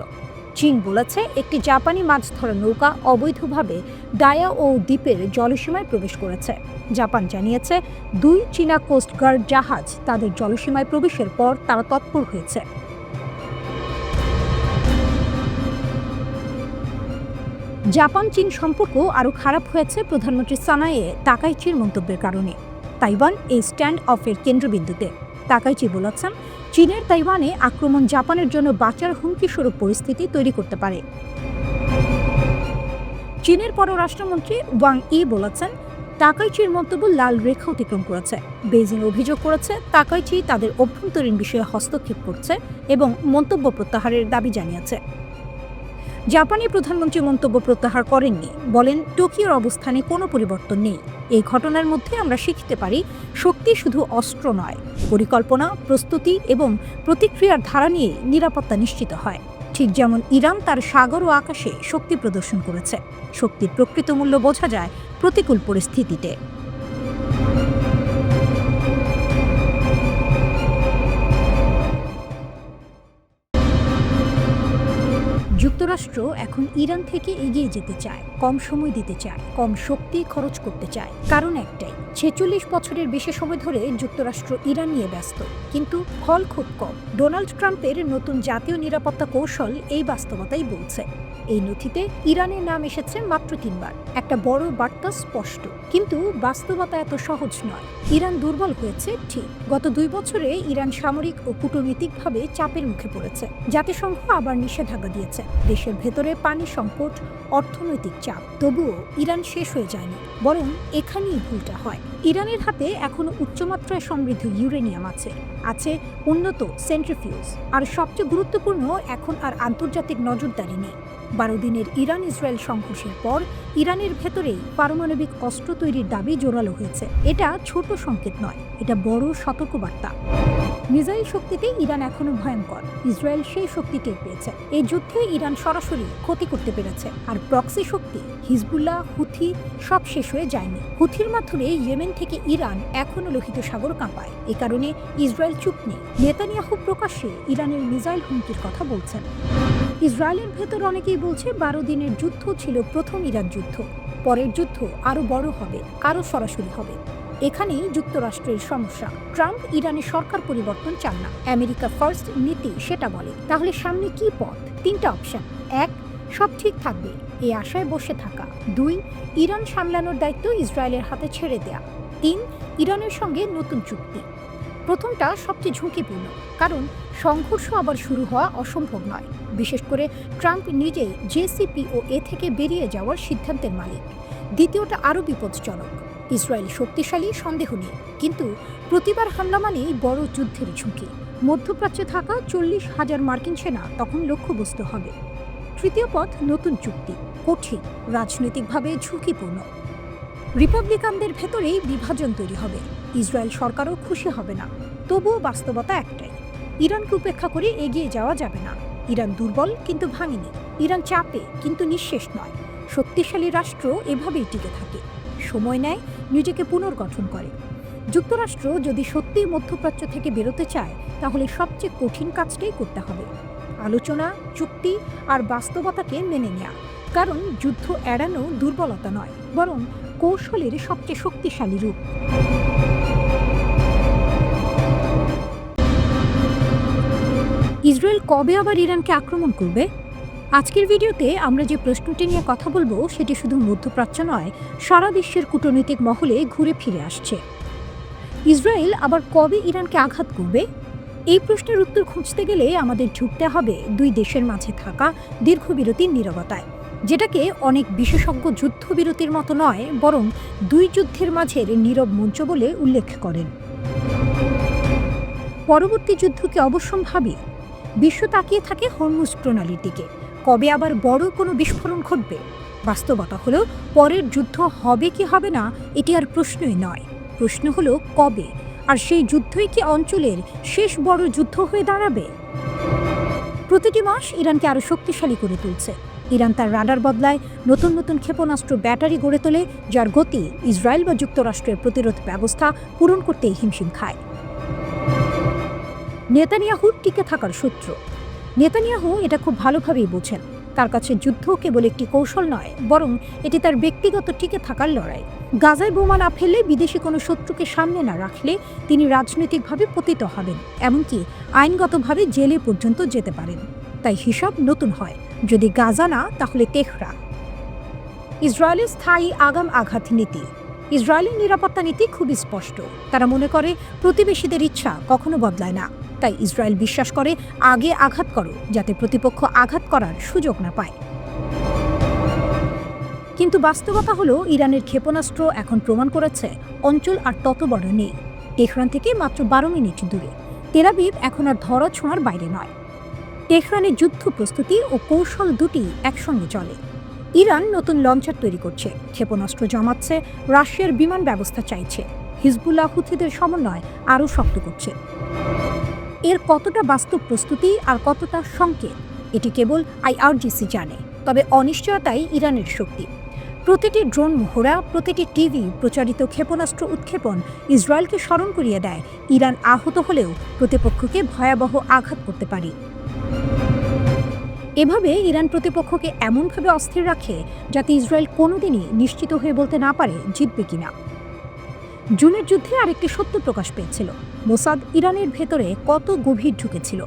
চীন বলেছে, একটি জাপানি মাছ ধরা নৌকা অবৈধভাবে ডায়াও দ্বীপের জলসীমায় প্রবেশ করেছে। জাপান জানিয়েছে, 2 চীনা কোস্টগার্ড জাহাজ তাদের জলসীমায় প্রবেশের পর তারা তৎপর হয়েছে। জাপান চীন সম্পর্ক আরও খারাপ হয়েছে প্রধানমন্ত্রী সানায়ে তাকাইচির মন্তব্যের কারণে। তাইওয়ান এই স্ট্যান্ড অফের কেন্দ্রবিন্দুতে। তাকাইচি বলেছেন, চীনের তাইওয়ানে আক্রমণ জাপানের জন্য বাঁচার হুমকিস্বরূপ পরিস্থিতি তৈরি করতে পারে। চীনের পররাষ্ট্রমন্ত্রী ওয়াং ই বলেছেন, তাকাইচির মন্তব্য লাল রেখা অতিক্রম করেছে। বেজিং অভিযোগ করেছে, তাকাইচি তাদের অভ্যন্তরীণ বিষয়ে হস্তক্ষেপ করছে এবং মন্তব্য প্রত্যাহারের দাবি জানিয়েছে। জাপানি প্রধানমন্ত্রী মন্তব্য প্রত্যাহার করেননি, বলেন, টোকিওর অবস্থানে কোনো পরিবর্তন নেই। এই ঘটনার মধ্যে আমরা শিখতে পারি, শক্তি শুধু অস্ত্র নয়, পরিকল্পনা, প্রস্তুতি এবং প্রতিক্রিয়ার ধারা নিয়ে নিরাপত্তা নিশ্চিত হয়। ঠিক যেমন ইরান তার সাগর ও আকাশে শক্তি প্রদর্শন করেছে। শক্তির প্রকৃত মূল্য বোঝা যায় প্রতিকূল পরিস্থিতিতে। যুক্তরাষ্ট্র এখন ইরান থেকে এগিয়ে যেতে চায়, কম সময় দিতে চায়, কম শক্তি খরচ করতে চায়। কারণ একটাই, 46 বছরের বেশি সময় ধরে যুক্তরাষ্ট্র ইরান নিয়ে ব্যস্ত, কিন্তু ফল খুব কম। ডোনাল্ড ট্রাম্পের নতুন জাতীয় নিরাপত্তা কৌশল এই বাস্তবতাই বলছে। এই নথিতে ইরানের নাম এসেছে মাত্র 3 বার। একটা বড় বার্তা স্পষ্ট, কিন্তু বাস্তবতা এত সহজ নয়। ইরান দুর্বল হয়েছে ঠিক। গত 2 বছরে ইরান সামরিক ও কূটনৈতিকভাবে চাপের মুখে পড়েছে। জাতিসংঘ আবার নিষেধাজ্ঞা দিয়েছে। দেশের ভেতরে পানি সংকট, অর্থনৈতিক চাপ। তবুও ইরান শেষ হয়ে যায়নি, বরং এখানেই ভুলটা হয়। ইরানের হাতে এখনো উচ্চমাত্রায় সমৃদ্ধ ইউরেনিয়াম আছে উন্নত সেন্ট্রিফিউজ, আর সবচেয়ে গুরুত্বপূর্ণ, এখন আর আন্তর্জাতিক নজরদারি নেই। 12 দিনের ইরান ইসরায়েল সংঘর্ষের পর ইরানের ভেতরেই পারমাণবিক অস্ত্র তৈরির দাবি জোরালো হয়েছে। এটা ছোট সংকেত নয়, এটা বড় সতর্কবার্তা। মিসাইল শক্তিতে ইরান এখনো ভয়ঙ্কর। ইসরায়েল সেই শক্তি টের পেয়েছে। এই যুদ্ধে ইরান সরাসরি ক্ষতি করতে পেরেছে। আর প্রক্সি শক্তি, হিজবুল্লাহ, হুথি সব শেষ হয়ে যায়নি। হুথির মাধ্যমে ইয়েমেন থেকে ইরান এখনো লোহিত সাগর কাঁপায়। এ কারণে ইসরায়েল চুপ নেই। নেতানিয়াহু প্রকাশ্যে ইরানের মিসাইল হুমকির কথা বলছেন। ইসরায়েলের ভেতর অনেকেই বলছে 12 দিনের যুদ্ধ ছিল প্রথম ইরান যুদ্ধ। পরের যুদ্ধ আরও বড় হবে, আরও সরাসরি হবে। এখানেই যুক্তরাষ্ট্রের সমস্যা। ট্রাম্প ইরানের সরকার পরিবর্তন চান না, আমেরিকা ফার্স্ট নীতি সেটা বলে। তাহলে সামনে কি পথ? 3টা অপশন। 1, সব ঠিক থাকবে, এই আশায় বসে থাকা। 2, ইরান সামলানোর দায়িত্ব ইসরায়েলের হাতে ছেড়ে দেয়া। 3, ইরানের সঙ্গে নতুন চুক্তি। প্রথমটা সবচেয়ে ঝুঁকিপূর্ণ, কারণ সংঘর্ষ আবার শুরু হওয়া অসম্ভব নয়। বিশেষ করে ট্রাম্প নিজেই JCPOA থেকে বেরিয়ে যাওয়ার সিদ্ধান্তের মালিক। দ্বিতীয়টা আরও বিপজ্জনক। ইসরায়েল শক্তিশালী, সন্দেহ নেই, কিন্তু প্রতিবার হামলা মানেই বড় যুদ্ধের ঝুঁকি। মধ্যপ্রাচ্যে থাকা 40,000 মার্কিন সেনা তখন লক্ষ্যবস্তু হবে। তৃতীয় পথ নতুন চুক্তি, কঠিন, রাজনৈতিকভাবে ঝুঁকিপূর্ণ। রিপাবলিকানদের ভেতরেই বিভাজন তৈরি হবে। ইসরায়েল সরকারও খুশি হবে না। তবুও বাস্তবতা একটাই, ইরানকে উপেক্ষা করে এগিয়ে যাওয়া যাবে না। ইরান দুর্বল কিন্তু ভাঙেনি, ইরান চাপে কিন্তু নিঃশেষ নয়। শক্তিশালী রাষ্ট্র এভাবেই টিকে থাকে, সময় নেয়, নিজেকে পুনর্গঠন করে। যুক্তরাষ্ট্র যদি সত্যিই মধ্যপ্রাচ্য থেকে বেরোতে চায়, তাহলে সবচেয়ে কঠিন কাজটাই করতে হবে, আলোচনা, চুক্তি আর বাস্তবতাকে মেনে নেওয়া। কারণ যুদ্ধ এড়ানো দুর্বলতা নয়, বরং কৌশলের সবচেয়ে শক্তিশালী রূপ। ইসরায়েল কবে আবার ইরানকে আক্রমণ করবে? আজকের ভিডিওতে আমরা যে প্রশ্নটি নিয়ে কথা বলবো সেটি শুধু মধ্যপ্রাচ্য নয়, সারা বিশ্বের কূটনৈতিক মহলে ঘুরে ফিরে আসছে। ইসরায়েল আবার কবে ইরানকে আঘাত করবে? এই প্রশ্নের উত্তর খুঁজতে গেলে আমাদের ঝুঁকতে হবে দুই দেশের মাঝে থাকা দীর্ঘবিরতির নীরবতায়, যেটাকে অনেক বিশেষজ্ঞ যুদ্ধবিরতির মতো নয়, বরং দুই যুদ্ধের মাঝের নীরব মঞ্চ বলে উল্লেখ করেন। পরবর্তী যুদ্ধকে অবশ্যম্ভাবী। বিশ্ব তাকিয়ে থাকে হরমুজ প্রণালীর দিকে। কবে আবার বড় কোনো বিস্ফোরণ ঘটবে? বাস্তবতা হলো, পরের যুদ্ধ হবে কি হবে না এটি আর প্রশ্নই নয়, প্রশ্ন হলো কবে, আর সেই যুদ্ধই কি অঞ্চলের শেষ বড় যুদ্ধ হয়ে দাঁড়াবে? প্রতিটি মাস ইরানকে আরও শক্তিশালী করে তুলছে। ইরান তার রাডার বদলায়, নতুন নতুন ক্ষেপণাস্ত্র ব্যাটারি গড়ে তোলে, যার গতি ইসরায়েল বা যুক্তরাষ্ট্রের প্রতিরোধ ব্যবস্থা পূরণ করতেই হিমশিম খায়। নেতানিয়াহুর টিকে থাকার সূত্র। নেতানিয়াহু এটা খুব ভালোভাবেই বোঝেন। তার কাছে যুদ্ধ কেবল একটি কৌশল নয়, বরং এটি তার ব্যক্তিগত টিকে থাকার লড়াই। গাজায় বোমা না ফেললে, বিদেশি কোনো শত্রুকে সামনে না রাখলে তিনি রাজনৈতিকভাবে পতিত হবেন, এমনকি আইনগতভাবে জেলে পর্যন্ত যেতে পারেন। তাই হিসাব নতুন হয়, যদি গাজা না তাহলে তেহরান। ইসরায়েলের স্থায়ী আগাম আঘাত নীতি। ইসরায়েলের নিরাপত্তা নীতি খুবই স্পষ্ট। তারা মনে করে প্রতিবেশীদের ইচ্ছা কখনো বদলায় না। তাই ইসরায়েল বিশ্বাস করে আগে আঘাত করো, যাতে প্রতিপক্ষ আঘাত করার সুযোগ না পায়। কিন্তু বাস্তবতা হলো, ইরানের ক্ষেপণাস্ত্র এখন প্রমাণ করেছে অঞ্চল আর তত বড় নেই। তেহরান থেকে মাত্র 12 মিনিট দূরে। তেল আবিব এখন আর ধরা ছোঁয়ার বাইরে নয়। তেহরানের যুদ্ধ প্রস্তুতি ও কৌশল দুটি একসঙ্গে চলে। ইরান নতুন লঞ্চার তৈরি করছে, ক্ষেপণাস্ত্র জমাচ্ছে, রাশিয়ার বিমান ব্যবস্থা চাইছে, হিজবুল্লাহ হুথিদের সমন্বয় আরও শক্ত করছে। এর কতটা বাস্তব প্রস্তুতি আর কতটা সংকেত, এটি কেবল IRGC জানে। তবে অনিশ্চয়তাই ইরানের শক্তি। প্রতিটি ড্রোন মহড়া, প্রতিটি টিভি প্রচারিত ক্ষেপণাস্ত্র উৎক্ষেপণ ইসরায়েলকে স্মরণ করিয়ে দেয়, ইরান আহত হলেও প্রতিপক্ষকে ভয়াবহ আঘাত করতে পারে। এভাবে ইরান প্রতিপক্ষকে এমনভাবে অস্থির রাখে যাতে ইসরায়েল কোনোদিনই নিশ্চিত হয়ে বলতে না পারে জিতবে কিনা। জুনের যুদ্ধে আরেকটি সত্য প্রকাশ পেয়েছিল, মোসাদ ইরানের ভেতরে কত গভীর ঢুকেছিল।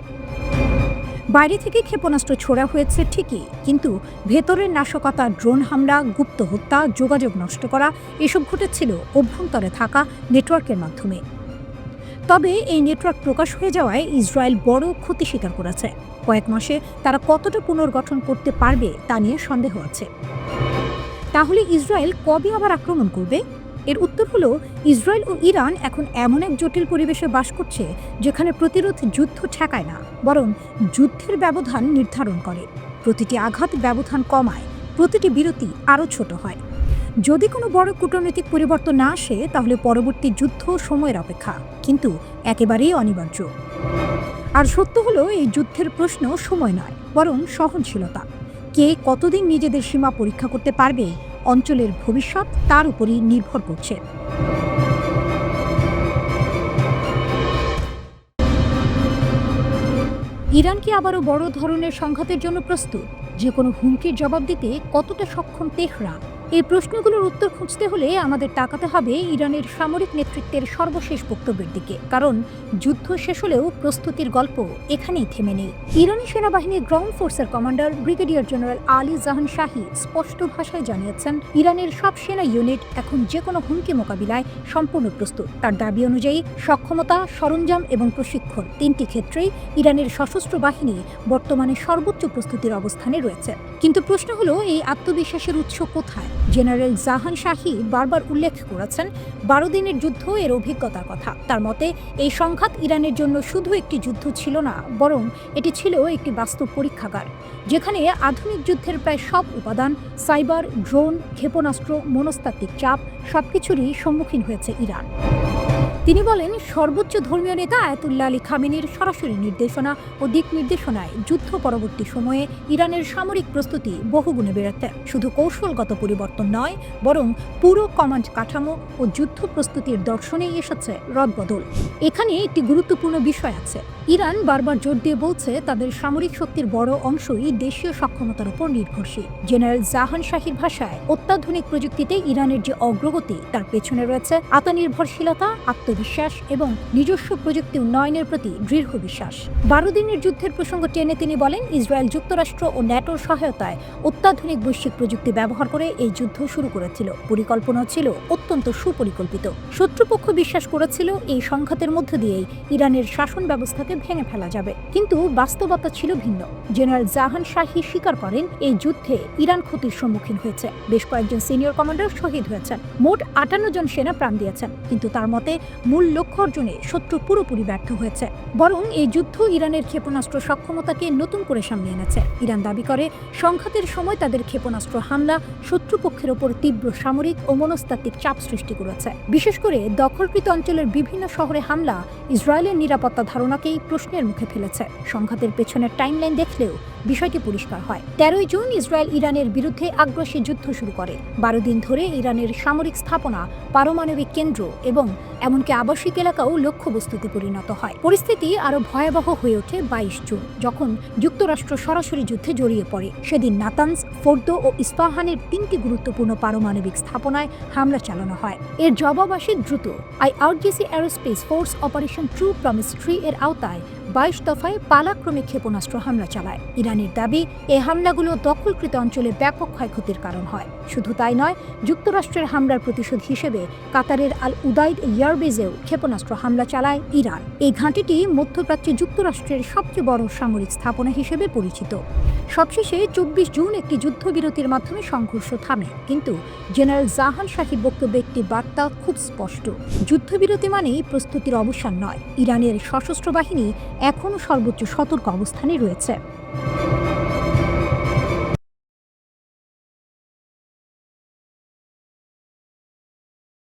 বাইরে থেকে ক্ষেপণাস্ত্র ছোড়া হয়েছে ঠিকই, কিন্তু ভেতরের নাশকতা, ড্রোন হামলা, গুপ্ত হত্যা, যোগাযোগ নষ্ট করা এসব ঘটেছিল অভ্যন্তরে থাকা নেটওয়ার্কের মাধ্যমে। তবে এই নেটওয়ার্ক প্রকাশ হয়ে যাওয়ায় ইসরায়েল বড় ক্ষতি স্বীকার করেছে। কয়েক মাসে তারা কতটা পুনর্গঠন করতে পারবে তা নিয়ে সন্দেহ আছে। তাহলে ইসরায়েল কবে আবার আক্রমণ করবে? এর উত্তর হলো, ইসরায়েল ও ইরান এখন এমন এক জটিল পরিবেশে বাস করছে যেখানে প্রতিরোধ যুদ্ধ ঠেকায় না, বরং যুদ্ধের ব্যবধান নির্ধারণ করে। প্রতিটি আঘাত ব্যবধান কমায়, প্রতিটি বিরতি আরও ছোট হয়। যদি কোনো বড় কূটনৈতিক পরিবর্তন না আসে, তাহলে পরবর্তী যুদ্ধ সময়ের অপেক্ষা, কিন্তু একেবারেই অনিবার্য। আর সত্য হলো, এই যুদ্ধের প্রশ্ন সময় নয়, বরং সহনশীলতা। কে কতদিন নিজেদের সীমা পরীক্ষা করতে পারবে, অঞ্চলের ভবিষ্যৎ তার উপরই নির্ভর করছে। ইরান কি আবারও বড় ধরনের সংঘাতের জন্য প্রস্তুত? যে কোনো হুমকির জবাব দিতে কতটা সক্ষম তেহরান? এই প্রশ্নগুলোর উত্তর খুঁজতে হলে আমাদের তাকাতে হবে ইরানের সামরিক নেতৃত্বের সর্বশেষ বক্তব্যের দিকে, কারণ যুদ্ধ শেষ হলেও প্রস্তুতির গল্প এখানেই থেমে নেই। ইরানি সেনাবাহিনীর গ্রাউন্ড ফোর্সের কমান্ডার ব্রিগেডিয়ার জেনারেল আলী জাহান শাহী স্পষ্ট ভাষায় জানিয়েছেন, ইরানের সব সেনা ইউনিট এখন যে কোনো হুমকি মোকাবিলায় সম্পূর্ণ প্রস্তুত। তার দাবি অনুযায়ী সক্ষমতা, সরঞ্জাম এবং প্রশিক্ষণ তিনটি ক্ষেত্রেই ইরানের সশস্ত্র বাহিনী বর্তমানে সর্বোচ্চ প্রস্তুতির অবস্থানে রয়েছে। কিন্তু প্রশ্ন হলো, এই আত্মবিশ্বাসের উৎস কোথায়? জেনারেল জাহান শাহী বারবার উল্লেখ করেছেন 12 দিনের যুদ্ধ এর অভিজ্ঞতার কথা। তার মতে এই সংঘাত ইরানের জন্য শুধু একটি যুদ্ধ ছিল না, বরং এটি ছিল একটি বাস্তব পরীক্ষাগার, যেখানে আধুনিক যুদ্ধের প্রায় সব উপাদান, সাইবার, ড্রোন, ক্ষেপণাস্ত্র, মনস্তাত্ত্বিক চাপ সবকিছুরই সম্মুখীন হয়েছে ইরান। তিনি বলেন, সর্বোচ্চ ধর্মীয় নেতা আয়াতুল্লাহ আলী খামেনির সরাসরি নির্দেশনা ও দিক নির্দেশনায় যুদ্ধ পরবর্তী সময়ে ইরানের সামরিক প্রস্তুতি বহুগুণে বেড়েছে। শুধু কৌশলগত পরিবর্তন নয়, বরং পুরো কমান্ড কাঠামো ও যুদ্ধ প্রস্তুতির দর্শনেই এসেছে রদবদল। এখানে একটি গুরুত্বপূর্ণ বিষয় আছে। ইরান বারবার জোর দিয়ে বলছে তাদের সামরিক শক্তির বড় অংশই দেশীয় সক্ষমতার উপর নির্ভরশীল। জেনারেল জাহান শাহীর ভাষায়, অত্যাধুনিক প্রযুক্তিতে ইরানের যে অগ্রগতি, তার পেছনে রয়েছে আত্মনির্ভরশীলতা, আত্মবিশ্বাস এবং নিজস্ব প্রযুক্তি উন্নয়নের প্রতি দৃঢ় বিশ্বাস। 12 দিনের যুদ্ধের প্রসঙ্গ টেনে তিনি বলেন, ইসরায়েল যুক্তরাষ্ট্র ও ন্যাটোর সহায়তায় অত্যাধুনিক বৈশ্বিক প্রযুক্তি ব্যবহার করে এই যুদ্ধ শুরু করেছিল। পরিকল্পনা ছিল অত্যন্ত সুপরিকল্পিত। শত্রুপক্ষ বিশ্বাস করেছিল এই সংঘাতের মধ্য দিয়েই ইরানের শাসন ব্যবস্থাকে ভেঙে ফেলা যাবে, কিন্তু বাস্তবতা ছিল ভিন্ন। জেনারেল জাহান শাহী স্বীকার করেন, এই যুদ্ধে ইরান ক্ষতির সম্মুখীন হয়েছে। বেশ কয়েকজন সিনিয়র কমান্ডার শহীদ হয়েছেন, মোট 58 জন সেনা প্রাণ দিয়েছেন। কিন্তু তার মতে মূল লক্ষ্য অর্জনে শত্রু পুরোপুরি ব্যর্থ হয়েছে। বরং এই যুদ্ধ ইরানের ক্ষেপণাস্ত্র সক্ষমতাকে নতুন করে সামনে এনেছে। ইরান দাবি করে, সংঘাতের সময় তাদের ক্ষেপণাস্ত্র হামলা শত্রুপক্ষের ওপর তীব্র সামরিক ও মনস্তাত্ত্বিক চাপ সৃষ্টি করেছে। বিশেষ করে দখলকৃত অঞ্চলের বিভিন্ন শহরে হামলা ইসরায়েলের নিরাপত্তা ধারণাকেই প্রশ্নের মুখে ফেলেছে। সংঘাতের পেছনের টাইমলাইন দেখলেও বিষয়টি পরিষ্কার হয়। 13 জুন ইসরায়েল ইরানের বিরুদ্ধে আগ্রাসী যুদ্ধ শুরু করে। 12 দিন ধরে ইরানের সামরিক স্থাপনা, পারমাণবিক কেন্দ্র এবং এমনকি আবাসিক এলাকাও লক্ষ্যবস্তুতে পরিণত হয়। পরিস্থিতি আরও ভয়াবহ হয়ে ওঠে 22 জুন, যখন যুক্তরাষ্ট্র সরাসরি যুদ্ধে জড়িয়ে পড়ে। সেদিন নাতানজ, ফোর্দো ও ইস্পাহানের 3টি গুরুত্বপূর্ণ পারমাণবিক স্থাপনায় হামলা চালানো হয়। এর জবাব আসে দ্রুত। IRGC aerospace force operation true promise 3 এর আওতায় 22 দফায় পালাক্রমে ক্ষেপণাস্ত্র হামলা চালায়। ইরানের দাবি, এই হামলাগুলো দখলকৃত অঞ্চলে ব্যাপক ক্ষয়ক্ষতির কারণ হয়। শুধু তাই নয়, যুক্তরাষ্ট্রের হামলার প্রতিশোধ হিসেবে কাতারের আল উদাইদ এয়ারবেজেও ক্ষেপণাস্ত্র হামলা চালায় ইরান। এই ঘাঁটিটি মধ্যপ্রাচ্যে যুক্তরাষ্ট্রের সবচেয়ে বড় সামরিক স্থাপনা হিসেবে পরিচিত। সবশেষে 24 জুন একটি যুদ্ধবিরতির মাধ্যমে সংঘর্ষ থামে, কিন্তু জেনারেল জাহান শাহীর বক্তব্যে একটি বার্তা খুব স্পষ্ট। যুদ্ধবিরতি মানেই প্রস্তুতির অবসান নয়। ইরানের সশস্ত্র বাহিনী এখনও সর্বোচ্চ সতর্ক অবস্থানে রয়েছে।